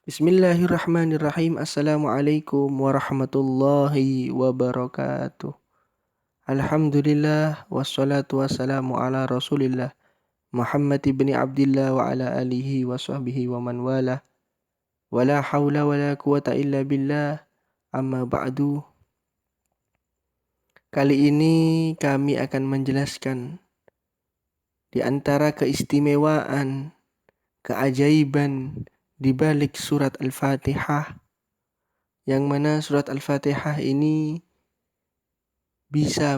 Bismillahirrahmanirrahim. Assalamualaikum warahmatullahi wabarakatuh. Alhamdulillah wassalatu wassalamu ala Rasulillah Muhammad ibni Abdillah wa ala alihi wa sahbihi wa man wala. Wala haula wala quwata illa billah. Amma ba'du. Kali ini kami akan menjelaskan di antara keistimewaan, keajaiban di balik surat Al-Fatihah, yang mana surat Al-Fatihah ini bisa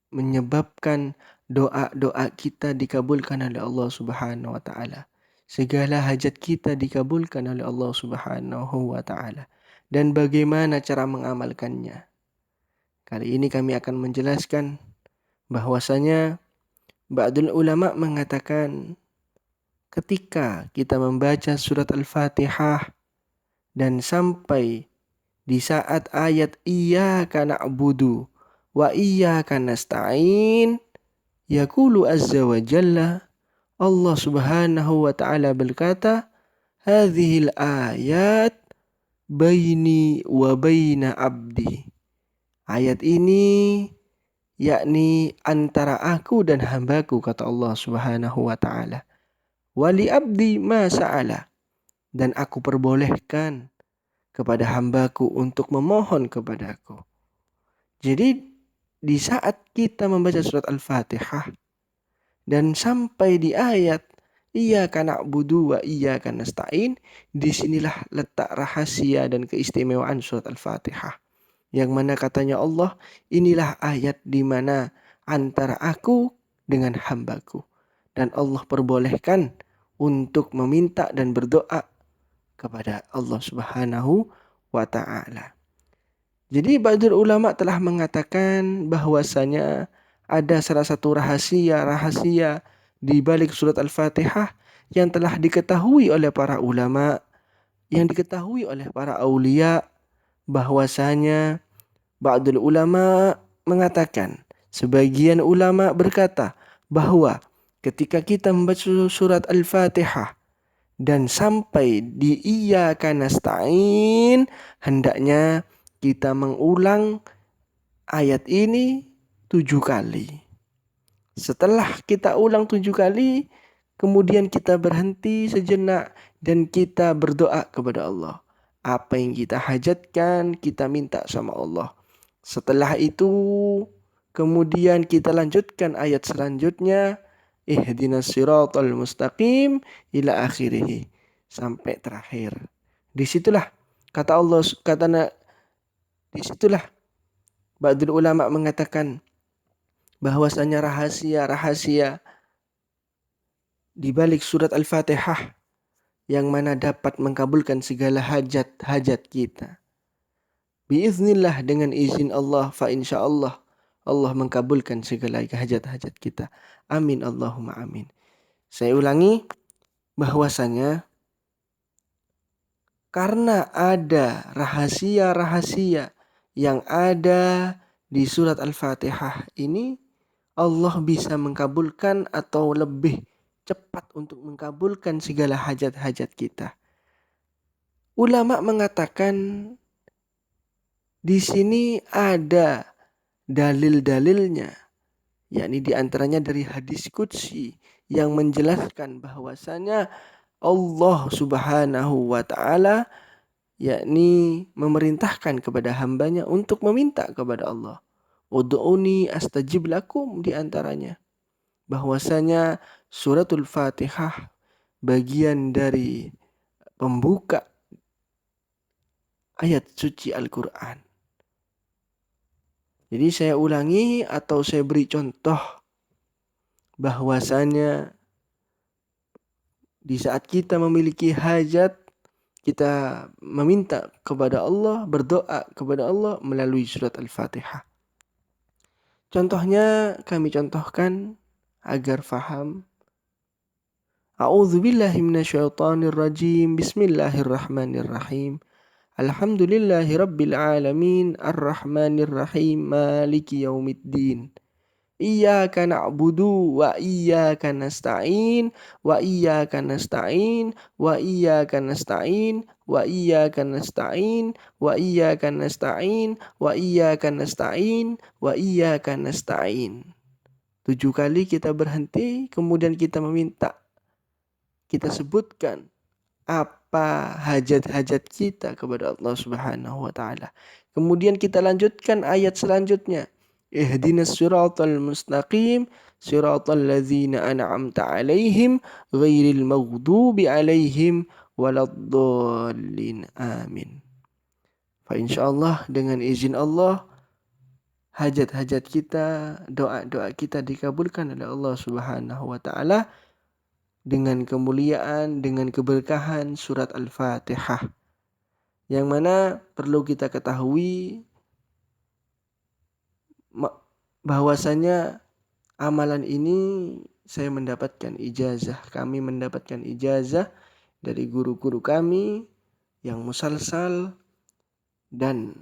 menyebabkan doa-doa kita dikabulkan oleh Allah Subhanahu wa taala. Segala hajat kita dikabulkan oleh Allah Subhanahu wa taala. Dan bagaimana cara mengamalkannya? Kali ini kami akan menjelaskan bahwasanya ba'dul ulama mengatakan ketika kita membaca surat Al-Fatihah dan sampai di saat ayat iyyaka na'budu wa iyyaka nasta'in, yaqulu azza wa jalla, Allah Subhanahu wa taala berkata, hadhil ayat baini wa baina abdi. Ayat ini yakni antara aku dan hambaku, kata Allah Subhanahu wa taala. Wali abdi ma sa'ala, dan aku perbolehkan kepada hambaku untuk memohon kepadaku. Jadi di saat kita membaca surat Al-Fatihah dan sampai di ayat iyyaka na'budu wa iyyaka nasta'in, disinilah letak rahasia dan keistimewaan surat Al-Fatihah. Yang mana katanya Allah, inilah ayat di mana antara aku dengan hambaku. Dan Allah perbolehkan untuk meminta dan berdoa kepada Allah Subhanahu wa ta'ala. Jadi ba'dul ulama telah mengatakan bahwasanya ada salah satu rahasia di balik surat Al-Fatihah yang telah diketahui oleh para ulama, yang diketahui oleh para aulia, bahwasanya ba'dul ulama mengatakan, sebagian ulama berkata bahwa ketika kita membaca surat Al-Fatihah dan sampai di iyyaka nasta'in, hendaknya kita mengulang ayat ini 7 kali. Setelah kita ulang 7 kali, kemudian kita berhenti sejenak dan kita berdoa kepada Allah. Apa yang kita hajatkan, kita minta sama Allah. Setelah itu, kemudian kita lanjutkan ayat selanjutnya, ihdinas siratal mustaqim ila akhirih, sampai terakhir. Disitulah kata Allah, disitulah ba'dul ulama mengatakan bahwasanya rahasia di balik surat Al-Fatihah yang mana dapat mengabulkan segala hajat-hajat kita. Biiznillah, dengan izin Allah, fa insyaallah Allah mengabulkan segala hajat-hajat kita. Amin Allahumma amin. Saya ulangi bahwasanya karena ada rahasia-rahasia yang ada di surat Al-Fatihah ini, Allah bisa mengabulkan atau lebih cepat untuk mengabulkan segala hajat-hajat kita. Ulama mengatakan di sini ada dalil-dalilnya, yakni di antaranya dari hadis qudsi yang menjelaskan bahwasanya Allah Subhanahu wa taala yakni memerintahkan kepada hambanya untuk meminta kepada Allah. Ud'uni astajib lakum, di antaranya bahwasanya suratul Fatihah bagian dari pembuka ayat suci Al-Qur'an. Jadi saya ulangi atau saya beri contoh bahwasanya di saat kita memiliki hajat, kita meminta kepada Allah, berdoa kepada Allah melalui surat Al-Fatihah. Contohnya kami contohkan agar faham. A'udzubillahi minasyaitonirrajim. Bismillahirrahmanirrahim. Alhamdulillahi rabbil alamin, arrahmanirrahim, maliki yaumiddin. Iyyaka na'budu wa iyyaka nasta'in wa iyyaka nasta'in wa iyyaka nasta'in wa iyyaka nasta'in wa iyyaka nasta'in wa iyyaka nasta'in wa iyyaka nasta'in. 7 kali kita berhenti, kemudian kita meminta. Kita sebutkan apa hajat-hajat kita kepada Allah Subhanahu wa taala. Kemudian kita lanjutkan ayat selanjutnya. Ihdinas siratal mustaqim siratal ladzina an'amta 'alaihim ghairil maghdubi 'alaihim waladdallin. Amin. Fa insyaallah dengan izin Allah hajat-hajat kita, doa-doa kita dikabulkan oleh Allah Subhanahu wa taala dengan kemuliaan, dengan keberkahan surat Al-Fatihah. Yang mana perlu kita ketahui bahwasanya amalan ini saya mendapatkan ijazah, kami mendapatkan ijazah dari guru-guru kami yang musalsal, dan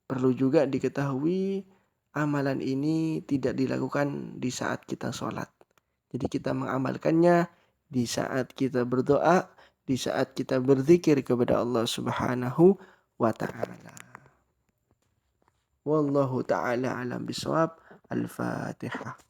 perlu juga diketahui amalan ini tidak dilakukan di saat kita sholat. Jadi kita mengamalkannya di saat kita berdoa, di saat kita berzikir kepada Allah Subhanahu wa ta'ala. Wallahu ta'ala alam bisawab. Al-Fatihah.